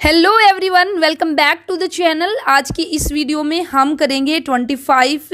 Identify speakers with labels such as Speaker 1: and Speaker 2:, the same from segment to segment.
Speaker 1: Hello everyone, welcome back to the channel. आज की इस वीडियो में हम करेंगे 25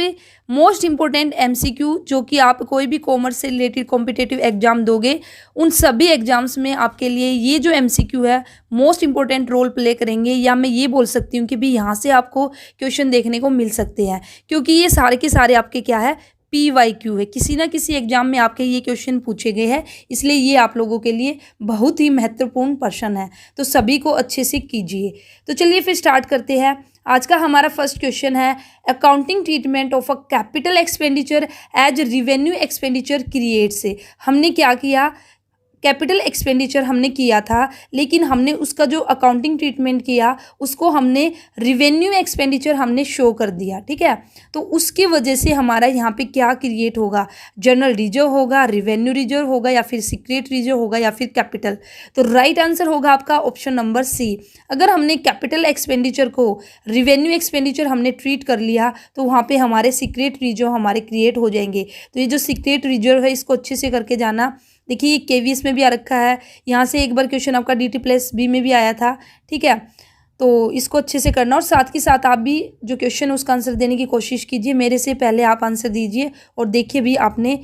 Speaker 1: मोस्ट इम्पोर्टेंट एमसीक्यू जो कि आप कोई भी कॉमर्स से रिलेटेड कॉम्पिटिटिव एग्जाम दोगे उन सभी एग्जाम्स में आपके लिए ये जो एमसीक्यू है मोस्ट इम्पोर्टेंट रोल प्ले करेंगे, या मैं ये बोल सकती हूँ कि भी यहाँ से आपको क्वेश्चन देखने को मिल सकते हैं, क्योंकि ये सारे के सारे आपके क्या है PYQ है। किसी ना किसी एग्जाम में आपके ये क्वेश्चन पूछे गए हैं, इसलिए ये आप लोगों के लिए बहुत ही महत्वपूर्ण प्रश्न है, तो सभी को अच्छे से कीजिए। तो चलिए फिर स्टार्ट करते हैं। आज का हमारा फर्स्ट क्वेश्चन है accounting treatment of a capital expenditure as revenue expenditure creates. हमने क्या किया, कैपिटल एक्सपेंडिचर हमने किया था, लेकिन हमने उसका जो अकाउंटिंग ट्रीटमेंट किया उसको हमने रिवेन्यू एक्सपेंडिचर हमने शो कर दिया। ठीक है, तो उसकी वजह से हमारा यहाँ पे क्या क्रिएट होगा, जनरल रिजर्व होगा, रिवेन्यू रिजर्व होगा, या फिर सीक्रेट रिजर्व होगा, या फिर कैपिटल। तो राइट आंसर होगा आपका ऑप्शन नंबर सी। अगर हमने कैपिटल एक्सपेंडिचर को रिवेन्यू एक्सपेंडिचर हमने ट्रीट कर लिया तो वहाँ पे हमारे सीक्रेट रिजर्व हमारे क्रिएट हो जाएंगे। तो ये जो सीक्रेट रिजर्व है इसको अच्छे से करके जाना। देखिए KVS में भी आ रखा है, यहाँ से एक बार क्वेश्चन आपका DT+B में भी आया था। ठीक है, तो इसको अच्छे से करना, और साथ के साथ आप भी जो क्वेश्चन है उसका आंसर देने की कोशिश कीजिए। मेरे से पहले आप आंसर दीजिए और देखिए भी आपने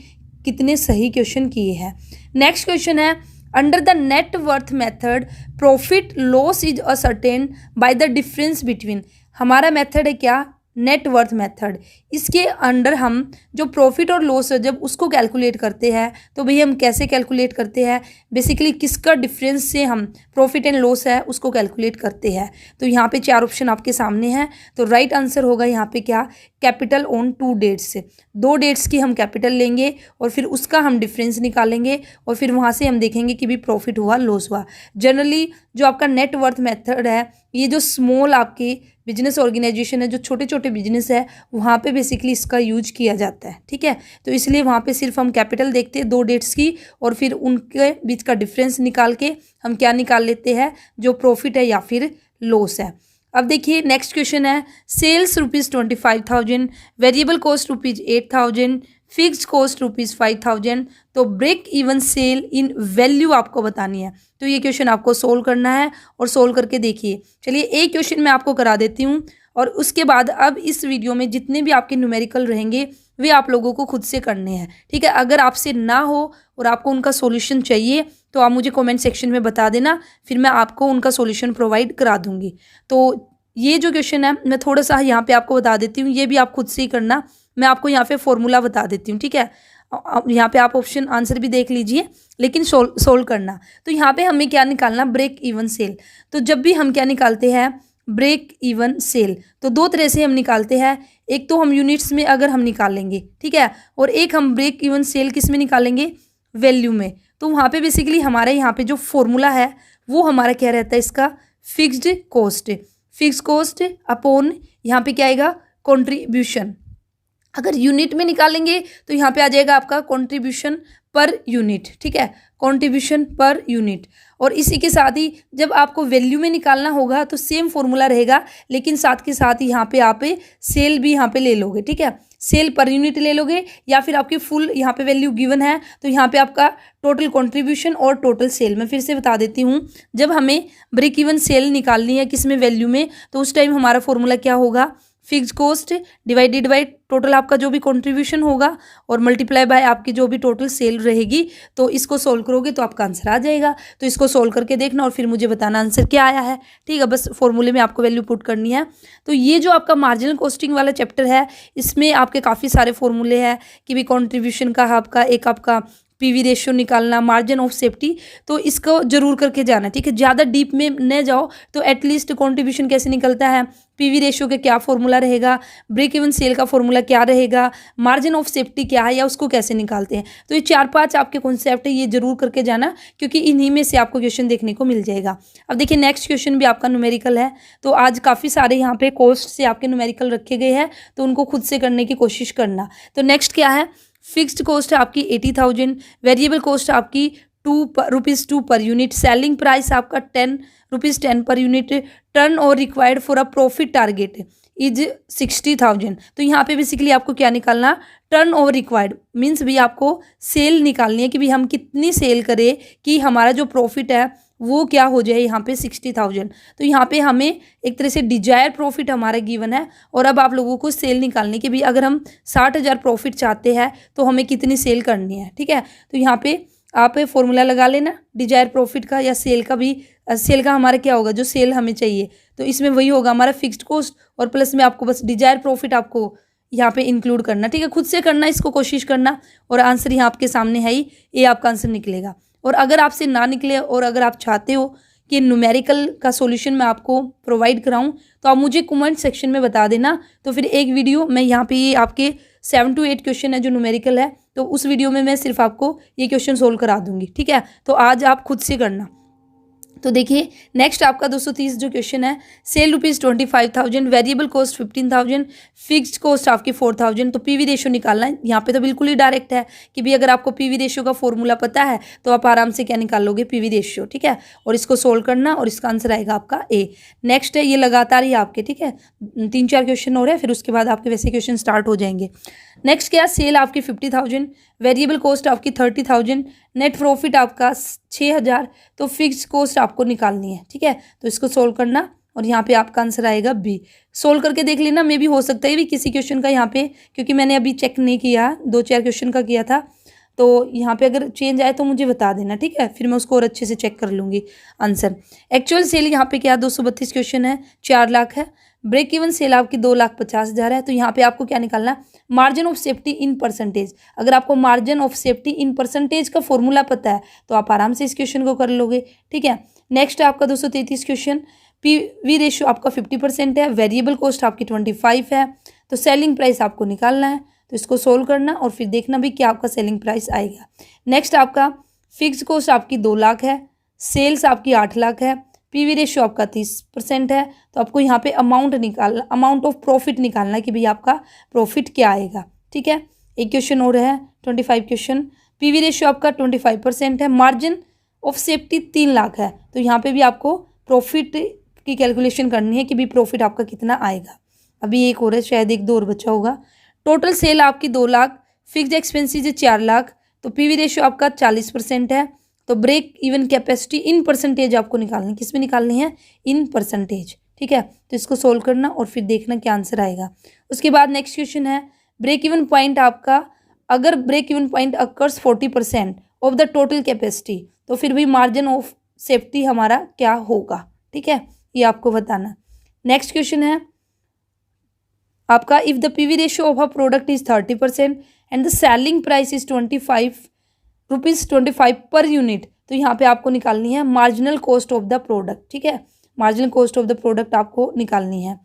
Speaker 1: कितने सही क्वेश्चन किए हैं। नेक्स्ट क्वेश्चन है under the net worth method profit loss is ascertain by the difference between. हमारा मेथड है क्या, नेट वर्थ मेथड। इसके अंडर हम जो प्रॉफिट और लॉस है जब उसको कैलकुलेट करते हैं तो भई हम कैसे कैलकुलेट करते हैं, बेसिकली किसका डिफरेंस से हम प्रॉफिट एंड लॉस है उसको कैलकुलेट करते हैं। तो यहाँ पे 4 ऑप्शन आपके सामने हैं, तो राइट आंसर होगा यहाँ पे क्या, कैपिटल ऑन 2 डेट्स से। 2 डेट्स की हम कैपिटल लेंगे और फिर उसका हम डिफरेंस निकालेंगे और फिर वहाँ से हम देखेंगे कि भी प्रॉफिट हुआ लॉस हुआ। जनरली जो आपका नेट वर्थ मेथड है ये जो स्मॉल आपकी बिजनेस ऑर्गेनाइजेशन है, जो छोटे छोटे बिजनेस है, वहाँ पे बेसिकली इसका यूज किया जाता है। ठीक है, तो इसलिए वहाँ पे सिर्फ हम कैपिटल देखते हैं 2 डेट्स की, और फिर उनके बीच का डिफरेंस निकाल के हम क्या निकाल लेते हैं, जो प्रॉफिट है या फिर लॉस है। अब देखिए नेक्स्ट क्वेश्चन है sales ₹25,000, variable cost ₹8,000, fixed cost ₹5,000। तो break even sale in value आपको बतानी है। तो ये क्वेश्चन आपको सोल्व करना है और सोल्व करके देखिए। चलिए एक क्वेश्चन मैं आपको करा देती हूँ, और उसके बाद अब इस वीडियो में जितने भी आपके न्यूमेरिकल रहेंगे वे आप लोगों को खुद से करने हैं। ठीक है, अगर आपसे ना हो और आपको उनका सॉल्यूशन चाहिए तो आप मुझे कमेंट सेक्शन में बता देना, फिर मैं आपको उनका सॉल्यूशन प्रोवाइड करा दूंगी। तो ये जो क्वेश्चन है मैं थोड़ा सा यहाँ पे आपको बता देती हूँ, ये भी आप खुद से ही करना। मैं आपको यहाँ पे फॉर्मूला बता देती हूँ। ठीक है, यहाँ पे आप ऑप्शन आंसर भी देख लीजिए, लेकिन सोल्व करना। तो यहाँ पे हमें क्या निकालना, ब्रेक इवन सेल। तो जब भी हम क्या निकालते हैं, ब्रेक इवन सेल, तो 2 तरह से हम निकालते हैं। एक तो हम यूनिट्स में अगर हम निकालेंगे, ठीक है, और एक हम ब्रेक इवन सेल किस में निकालेंगे, वैल्यू में। तो वहाँ पे बेसिकली हमारे यहाँ पे जो फॉर्मूला है वो हमारा क्या रहता है, इसका fixed cost. Fix cost upon यहाँ पे क्या आएगा, कॉन्ट्रीब्यूशन। अगर यूनिट में निकालेंगे तो यहाँ पे आ जाएगा आपका कॉन्ट्रीब्यूशन पर यूनिट। ठीक है, कॉन्ट्रीब्यूशन पर यूनिट। और इसी के साथ ही जब आपको वैल्यू में निकालना होगा तो सेम फॉर्मूला रहेगा, लेकिन साथ के साथ ही यहाँ पे आप सेल भी यहाँ पे ले लोगे। ठीक है, सेल पर यूनिट ले लोगे, या फिर आपकी फुल यहाँ पे वैल्यू गिवन है तो यहाँ पे आपका टोटल कॉन्ट्रीब्यूशन और टोटल सेल। मैं फिर से बता देती हूँ, जब हमें ब्रेक इवन सेल निकालनी है किस में, वैल्यू में, तो उस टाइम हमारा फॉर्मूला क्या होगा, fix cost divided by total आपका जो भी कंट्रीब्यूशन होगा और मल्टीप्लाई बाय आपकी जो भी टोटल सेल रहेगी। तो इसको सोल्व करोगे तो आपका आंसर आ जाएगा। तो इसको सोल्व करके देखना और फिर मुझे बताना आंसर क्या आया है। ठीक है, बस फॉर्मूले में आपको वैल्यू पुट करनी है। तो ये जो आपका मार्जिनल कॉस्टिंग वाला चैप्टर है इसमें आपके काफ़ी सारे फॉर्मूले हैं कि भी कंट्रीब्यूशन का आपका एक आपका PV रेशियो निकालना, मार्जिन ऑफ सेफ्टी, तो इसको जरूर करके जाना। ठीक है, ज़्यादा डीप में न जाओ, तो एटलीस्ट कंट्रीब्यूशन कैसे निकलता है, PV रेशियो का क्या फॉर्मूला रहेगा, ब्रेक इवन सेल का फॉर्मूला क्या रहेगा, मार्जिन ऑफ सेफ्टी क्या है या उसको कैसे निकालते हैं। तो ये 4-5 आपके कॉन्सेप्ट है, ये जरूर करके जाना, क्योंकि इन्हीं में से आपको क्वेश्चन देखने को मिल जाएगा। अब देखिए नेक्स्ट क्वेश्चन भी आपका न्यूमेरिकल है। तो आज काफ़ी सारे यहाँ पे कॉस्ट से आपके न्यूमेरिकल रखे गए हैं, तो उनको खुद से करने की कोशिश करना। तो नेक्स्ट क्या है, फिक्स्ड कॉस्ट है आपकी 80,000, वेरिएबल कॉस्ट आपकी ₹2 पर यूनिट, सेलिंग प्राइस आपका ₹10 पर यूनिट, टर्न और required for a profit target is 60,000। तो यहाँ पे बेसिकली आपको क्या निकालना, टर्न ओवर रिक्वायर्ड मीन्स भी आपको सेल निकालनी है कि भी हम कितनी सेल करें कि हमारा जो प्रॉफिट है वो क्या हो जाए यहाँ पे 60,000। तो यहाँ पे हमें एक तरह से डिजायर प्रॉफिट हमारा गिवन है। और अब आप लोगों को सेल निकालने की भी, अगर हम 60,000 प्रॉफिट चाहते हैं तो हमें कितनी सेल करनी है, ठीक है। तो यहाँ पे आप फॉर्मूला लगा लेना डिजायर प्रॉफिट का या सेल का भी। सेल का हमारा क्या होगा, जो सेल हमें चाहिए तो इसमें वही होगा हमारा फिक्स्ड कॉस्ट, और प्लस में आपको बस डिजायर प्रॉफिट आपको यहाँ पे इंक्लूड करना, ठीक है। खुद से करना, इसको कोशिश करना, और आंसर यहाँ आपके सामने है ही, ये आपका आंसर निकलेगा। और अगर आपसे ना निकले और अगर आप चाहते हो कि न्यूमेरिकल का सॉल्यूशन मैं आपको प्रोवाइड कराऊं तो आप मुझे कमेंट सेक्शन में बता देना। तो फिर एक वीडियो मैं यहाँ पे ये आपके 7 to 8 क्वेश्चन है जो न्यूमेरिकल है, तो उस वीडियो में मैं सिर्फ आपको ये क्वेश्चन सोल्व करा दूंगी, ठीक है। तो आज आप खुद से करना। तो देखिए नेक्स्ट आपका 230 जो क्वेश्चन है, sale ₹25,000, variable cost 15,000, fixed cost आपकी 4,000। तो पीवी रेशियो निकालना है। यहाँ पे तो बिल्कुल ही डायरेक्ट है कि भी अगर आपको पीवी रेशियो का फॉर्मूला पता है तो आप आराम से क्या निकाल लोगे, पीवी रेशियो, ठीक है। और इसको सोल्व करना और इसका आंसर आएगा आपका ए। नेक्स्ट है ये लगातार ही आपके, ठीक है, 3-4 क्वेश्चन हो रहे हैं, फिर उसके बाद आपके वैसे क्वेश्चन स्टार्ट हो जाएंगे। नेक्स्ट क्या, सेल आपकी 50,000, वेरिएबल कॉस्ट आपकी 30,000, नेट प्रॉफिट आपका 6,000। तो फिक्स्ड कॉस्ट आपको निकालनी है, ठीक है। तो इसको सोल्व करना और यहाँ पे आपका आंसर आएगा बी। सोल्व करके देख लेना, मे भी हो सकता है भी किसी क्वेश्चन का यहाँ पे, क्योंकि मैंने अभी चेक नहीं किया, 2-4 क्वेश्चन का किया था, तो यहाँ पे अगर चेंज आए तो मुझे बता देना, ठीक है, फिर मैं उसको और अच्छे से चेक कर लूँगी आंसर। एक्चुअल सेल यहाँ पे क्या 232 क्वेश्चन है, 4 लाख है। ब्रेक इवन सेल आपकी 2,50,000 है। तो यहाँ पे आपको क्या निकालना है, margin of safety in percentage. अगर आपको margin of safety in percentage का फॉर्मूला पता है तो आप आराम से इस क्वेश्चन को कर लोगे, ठीक है। नेक्स्ट आपका 233 क्वेश्चन, पीवी रेशियो आपका 50% है, वेरिएबल कॉस्ट आपकी 25 है। तो सेलिंग प्राइस आपको निकालना है, तो इसको सोल्व करना और फिर देखना भी क्या आपका सेलिंग प्राइस आएगा। नेक्स्ट आपका फिक्स कॉस्ट आपकी 2 लाख है, सेल्स आपकी 8 लाख है, पीवी रेशियो आपका 30% है। तो आपको यहाँ पे अमाउंट ऑफ प्रॉफिट निकालना है कि भाई आपका प्रॉफिट क्या आएगा, ठीक है। एक क्वेश्चन और है 25 क्वेश्चन, पीवी रेशियो आपका 25% है, मार्जिन ऑफ सेफ्टी 3 लाख है। तो यहाँ पे भी आपको प्रॉफिट की कैलकुलेशन करनी है कि भाई प्रॉफिट आपका कितना आएगा। अभी एक और है, शायद एक दो और बचा होगा। टोटल सेल आपकी 2 लाख, फिक्स्ड एक्सपेंसेस 4 लाख। तो पीवी रेशियो आपका 40% है। तो break even capacity in percentage आपको निकालनी, किस में निकालनी है, इन परसेंटेज, ठीक है। तो इसको सोल्व करना और फिर देखना क्या आंसर आएगा। उसके बाद नेक्स्ट क्वेश्चन है, ब्रेक इवन पॉइंट आपका, अगर break even point occurs 40% of the total capacity तो फिर भी मार्जिन ऑफ सेफ्टी हमारा क्या होगा, ठीक है, ये आपको बताना। नेक्स्ट क्वेश्चन है आपका, if the PV ratio of a product is 30% and the selling price is ₹25 per unit. तो यहाँ पे आपको निकालनी है marginal cost of the product, ठीक है, marginal cost of the product आपको निकालनी है।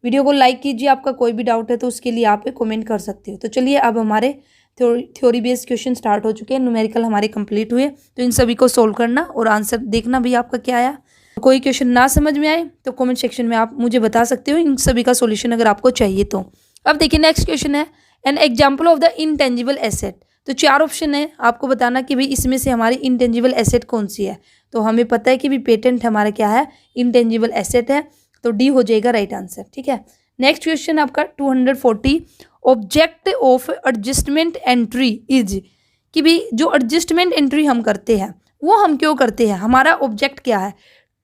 Speaker 1: वीडियो को लाइक कीजिए, आपका कोई भी डाउट है तो उसके लिए आप कमेंट कर सकते हो। तो चलिए अब हमारे थ्योरी बेस्ड क्वेश्चन स्टार्ट हो चुके हैं, न्यूमेरिकल हमारे कंप्लीट हुए। तो इन सभी को सोल्व करना और आंसर देखना भी आपका क्या आया। कोई क्वेश्चन ना समझ में आए तो कमेंट सेक्शन में आप मुझे बता सकते हो, इन सभी का सॉल्यूशन अगर आपको चाहिए तो। अब देखिए नेक्स्ट क्वेश्चन है, an example of the intangible asset. तो 4 ऑप्शन है, आपको बताना कि भाई इसमें से हमारी इनटेंजिबल एसेट कौन सी है। तो हमें पता है कि भी पेटेंट हमारा क्या है, इनटेंजिबल एसेट है, तो डी हो जाएगा राइट आंसर, ठीक है। नेक्स्ट क्वेश्चन आपका 240, object of adjustment entry is, कि भी जो एडजस्टमेंट एंट्री हम करते हैं वो हम क्यों करते हैं, हमारा ऑब्जेक्ट क्या है,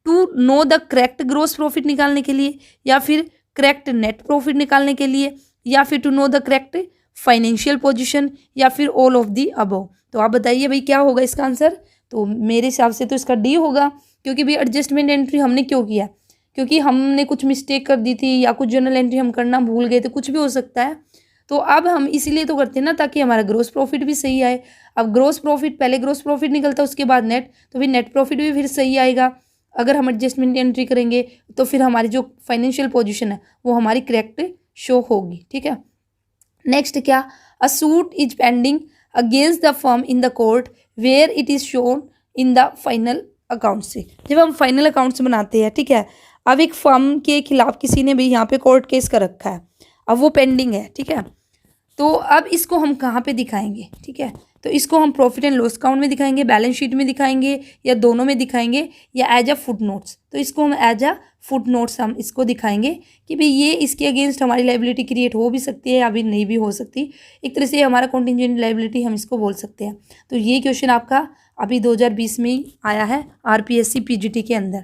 Speaker 1: to know the correct gross profit निकालने के लिए, या फिर करेक्ट नेट प्रॉफिट निकालने के लिए, या फिर to know the correct financial position, या फिर ऑल ऑफ दी अबव। तो आप बताइए भाई क्या होगा इसका आंसर। तो मेरे हिसाब से तो इसका डी होगा, क्योंकि भाई एडजस्टमेंट एंट्री हमने क्यों किया, क्योंकि हमने कुछ मिस्टेक कर दी थी या कुछ जर्नल एंट्री हम करना भूल गए थे, कुछ भी हो सकता है। तो अब हम इसीलिए तो करते हैं ना, ताकि हमारा ग्रोस प्रॉफिट भी सही आए। अब ग्रोस प्रॉफिट, पहले ग्रोस प्रॉफिट निकलता है उसके बाद नेट, तो फिर नेट प्रॉफिट भी फिर सही आएगा। अगर हम एडजस्टमेंट एंट्री करेंगे तो फिर हमारी जो फाइनेंशियल पोजीशन है वो हमारी करेक्ट शो होगी, ठीक है। नेक्स्ट क्या, a suit is pending against the firm in the court where it is shown in the final account से। जब हम फाइनल अकाउंट्स बनाते हैं, ठीक है, अब एक फर्म के खिलाफ किसी ने भी यहाँ पे कोर्ट केस कर रखा है, अब वो पेंडिंग है, ठीक है। तो अब इसको हम कहाँ पे दिखाएंगे, ठीक है, तो इसको हम प्रॉफिट एंड लॉस अकाउंट में दिखाएंगे, बैलेंस शीट में दिखाएंगे, या दोनों में दिखाएंगे, या एज अ फुट नोट्स। तो इसको हम एज अ फुट नोट्स हम इसको दिखाएंगे कि भाई ये इसके अगेंस्ट हमारी लाइबिलिटी क्रिएट हो भी सकती है या भी नहीं भी हो सकती। एक तरह से हमारा कॉन्टिंजेंट लाइबिलिटी हम इसको बोल सकते हैं। तो ये क्वेश्चन आपका अभी 2020 में ही आया है RPSC PGT के अंदर।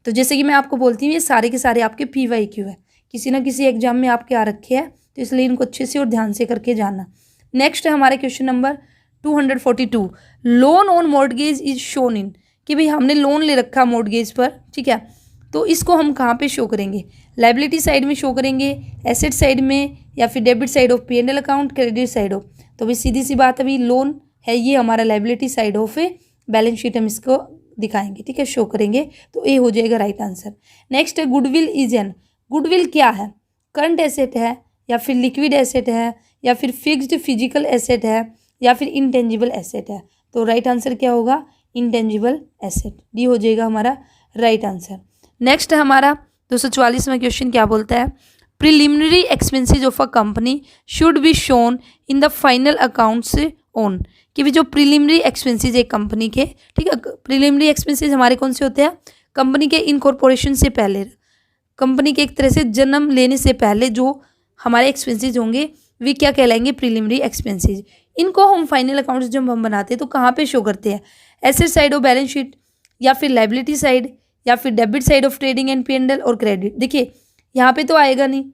Speaker 1: तो जैसे कि मैं आपको बोलती हूँ ये सारे के सारे आपके PYQ है, किसी ना किसी एग्जाम में आपके आ रखे हैं, तो इसलिए इनको अच्छे से और ध्यान से करके जानना। नेक्स्ट है हमारे question number 242, loan on mortgage is shown इन, कि भाई हमने लोन ले रखा मॉर्टगेज पर, ठीक है, तो इसको हम कहाँ पे शो करेंगे? लाइबिलिटी साइड में शो करेंगे, एसेट साइड में, या फिर debit side of P&L account, credit side of. तो भाई सीधी सी बात, अभी लोन है ये हमारा liability side of balance sheet, हम इसको दिखाएंगे, ठीक है, शो करेंगे, तो ए हो जाएगा राइट आंसर। नेक्स्ट है गुडविल इज एन, गुडविल क्या है? करंट एसेट है, या फिर लिक्विड एसेट है, या फिर फिक्स्ड फिजिकल एसेट है, या फिर इंटेंजिबल एसेट है? तो राइट आंसर क्या होगा? इंटेंजिबल एसेट, डी हो जाएगा हमारा राइट आंसर। नेक्स्ट है हमारा 244वां क्वेश्चन, क्या बोलता है? Preliminary expenses of a company should be shown in the final accounts on, कि भी जो प्रिलिमिनरी एक्सपेंसेस एक कंपनी के, ठीक है, प्रिलिमिनरी एक्सपेंसेस हमारे कौन से होते हैं? कंपनी के इनकॉर्पोरेशन से पहले, कंपनी के एक तरह से जन्म लेने से पहले जो हमारे एक्सपेंसेस होंगे वे क्या कहलाएंगे? Preliminary expenses. इनको हम फाइनल अकाउंट्स जब हम बनाते हैं तो कहाँ पे शो करते हैं? Asset side of balance sheet, या फिर लाइबिलिटी साइड, या फिर debit side of trading and P&L और क्रेडिट। देखिए यहाँ पे तो आएगा नहीं,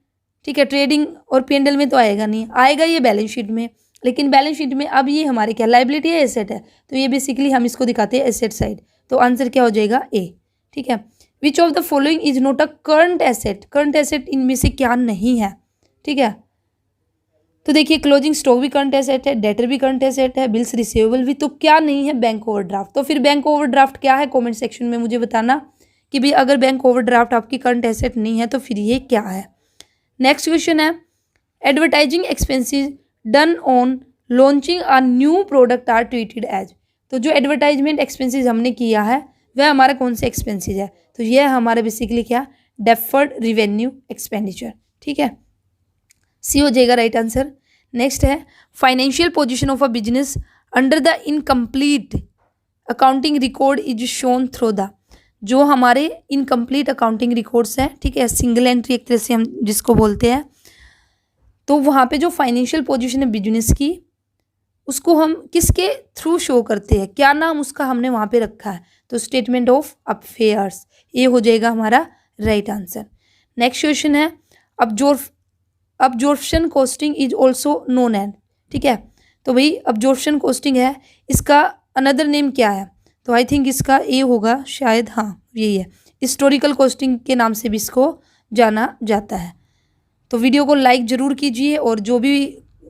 Speaker 1: ठीक है, ट्रेडिंग और P&L में तो आएगा नहीं, आएगा ये बैलेंस शीट में, लेकिन बैलेंस शीट में अब ये हमारे क्या लाइबिलिटी है, एसेट है, तो ये बेसिकली हम इसको दिखाते हैं एसेट साइड। तो आंसर क्या हो जाएगा? ए, ठीक है। Which of the following is not a current asset, current asset इनमें से क्या नहीं है, ठीक है? तो देखिए क्लोजिंग स्टॉक भी करंट एसेट है, डेटर भी करंट एसेट है, बिल्स रिसीवेबल भी, तो क्या नहीं है? Bank overdraft. तो फिर बैंक ओवरड्राफ्ट क्या है? कमेंट सेक्शन में मुझे बताना कि भाई अगर बैंक ओवरड्राफ्ट आपकी करंट एसेट नहीं है तो फिर ये क्या है। नेक्स्ट क्वेश्चन है advertising expenses done on launching a new product are treated as. तो जो एडवर्टाइजमेंट एक्सपेंसेस हमने किया है वह हमारा कौन से एक्सपेंसेस है? तो यह हमारा बेसिकली क्या? डेफर्ड रिवेन्यू एक्सपेंडिचर, ठीक है, सी हो जाएगा राइट आंसर। नेक्स्ट है financial position of a business under the incomplete accounting record is shown through the, जो हमारे इनकम्प्लीट अकाउंटिंग रिकॉर्ड्स हैं, ठीक है, सिंगल एंट्री एक तरह से हम जिसको बोलते हैं, तो वहाँ पे जो फाइनेंशियल पोजीशन है बिजनेस की उसको हम किसके थ्रू शो करते हैं? क्या नाम उसका हमने वहाँ पे रखा है? तो स्टेटमेंट ऑफ अफेयर्स, ये हो जाएगा हमारा राइट आंसर। नेक्स्ट क्वेश्चन है absorption costing is also known as, ठीक है, तो भाई अब्जॉर्प्शन कॉस्टिंग है, इसका अनदर नेम क्या है? तो आई थिंक इसका ए होगा शायद, हाँ यही है, हिस्टोरिकल कॉस्टिंग के नाम से भी इसको जाना जाता है। तो वीडियो को लाइक ज़रूर कीजिए और जो भी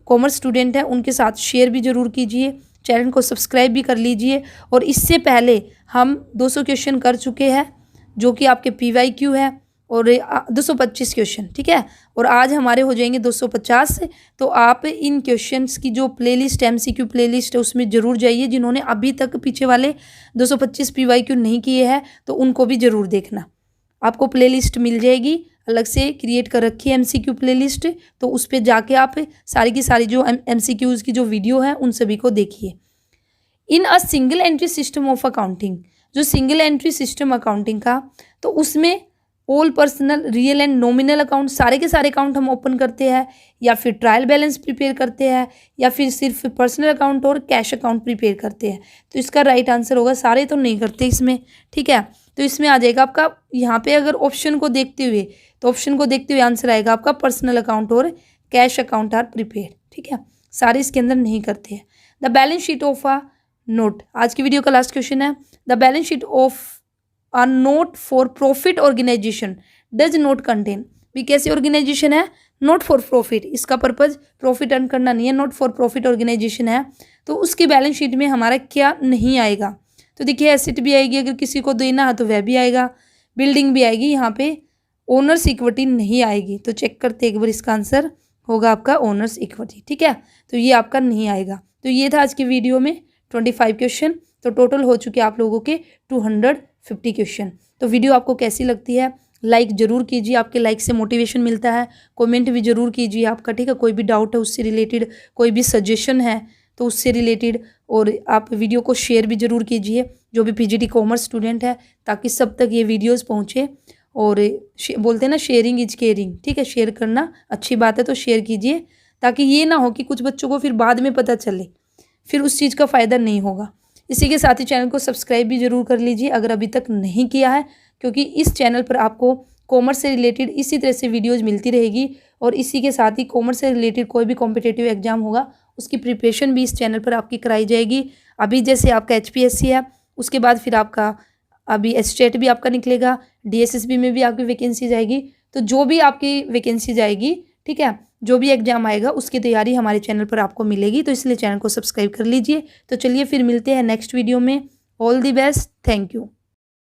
Speaker 1: कॉमर्स स्टूडेंट हैं उनके साथ शेयर भी ज़रूर कीजिए, चैनल को सब्सक्राइब भी कर लीजिए। और इससे पहले हम 200 क्वेश्चन कर चुके हैं जो कि आपके PYQ है, और 225 क्वेश्चन, ठीक है, और आज हमारे हो जाएंगे 250। तो आप इन क्वेश्चंस की जो प्लेलिस्ट MCQ प्लेलिस्ट है उसमें ज़रूर जाइए, जिन्होंने अभी तक पीछे वाले 225 PYQ नहीं किए हैं तो उनको भी ज़रूर देखना, आपको प्लेलिस्ट मिल जाएगी, अलग से क्रिएट कर रखी है MCQ प्लेलिस्ट, तो उस पर जाके आप सारी की सारी जो MCQs की जो वीडियो है उन सभी को देखिए। In a single entry system of accounting, जो सिंगल एंट्री सिस्टम अकाउंटिंग का, तो उसमें all personal real and nominal account, सारे के सारे अकाउंट हम ओपन करते हैं, या फिर ट्रायल बैलेंस प्रिपेयर करते हैं, या फिर सिर्फ पर्सनल अकाउंट और कैश अकाउंट प्रिपेयर करते हैं? तो इसका राइट आंसर होगा, सारे तो नहीं करते इसमें, ठीक है, तो इसमें आ जाएगा आपका यहाँ पे अगर ऑप्शन को देखते हुए, तो ऑप्शन को देखते हुए आंसर आएगा आपका पर्सनल अकाउंट और कैश अकाउंट आर प्रिपेयर, ठीक है, सारे इसके अंदर नहीं करते हैं। The balance sheet of a not, आज की वीडियो का लास्ट क्वेश्चन है, the balance sheet of a not for profit organisation does not contain, भी कैसी ऑर्गेनाइजेशन है? नॉट फॉर प्रॉफिट, इसका पर्पज प्रॉफिट अर्न करना नहीं है, नॉट फॉर प्रॉफिट ऑर्गेनाइजेशन है, तो उसकी बैलेंस शीट में हमारा क्या नहीं आएगा? तो देखिए एसेट भी आएगी, अगर किसी को देना है तो वह भी आएगा, बिल्डिंग भी आएगी, यहाँ पे ओनर्स इक्विटी नहीं आएगी। तो चेक करते एक बार, इसका आंसर होगा आपका ओनर्स इक्विटी, ठीक है, तो ये आपका नहीं आएगा। तो ये था आज की वीडियो में 25 क्वेश्चन, तो टोटल हो चुके आप लोगों के 250 क्वेश्चन। तो वीडियो आपको कैसी लगती है लाइक ज़रूर कीजिए, आपके लाइक से मोटिवेशन मिलता है, कमेंट भी ज़रूर कीजिए आपका, ठीक है, कोई भी डाउट है उससे रिलेटेड, कोई भी सजेशन है तो उससे रिलेटेड, और आप वीडियो को शेयर भी ज़रूर कीजिए जो भी PGT कॉमर्स स्टूडेंट है, ताकि सब तक ये वीडियोस पहुँचे। और बोलते हैं ना शेयरिंग इज केयरिंग, ठीक है, शेयर करना अच्छी बात है, तो शेयर कीजिए ताकि ये ना हो कि कुछ बच्चों को फिर बाद में पता चले, फिर उस चीज़ का फ़ायदा नहीं होगा। इसी के साथ ही चैनल को सब्सक्राइब भी ज़रूर कर लीजिए अगर अभी तक नहीं किया है, क्योंकि इस चैनल पर आपको कॉमर्स से रिलेटेड इसी तरह से वीडियोज़ मिलती रहेगी। और इसी के साथ ही कॉमर्स से रिलेटेड कोई भी कॉम्पिटिटिव एग्जाम होगा उसकी प्रिपरेशन भी इस चैनल पर आपकी कराई जाएगी। अभी जैसे आपका HPSC है, उसके बाद फिर आपका अभी स्टेट भी आपका निकलेगा, DSSB में भी आपकी वैकेंसी जाएगी। तो जो भी आपकी वैकेंसी जाएगी, ठीक है, जो भी एग्जाम आएगा उसकी तैयारी हमारे चैनल पर आपको मिलेगी। तो इसलिए चैनल को सब्सक्राइब कर लीजिए। तो चलिए फिर मिलते हैं नेक्स्ट वीडियो में। All the best, thank you.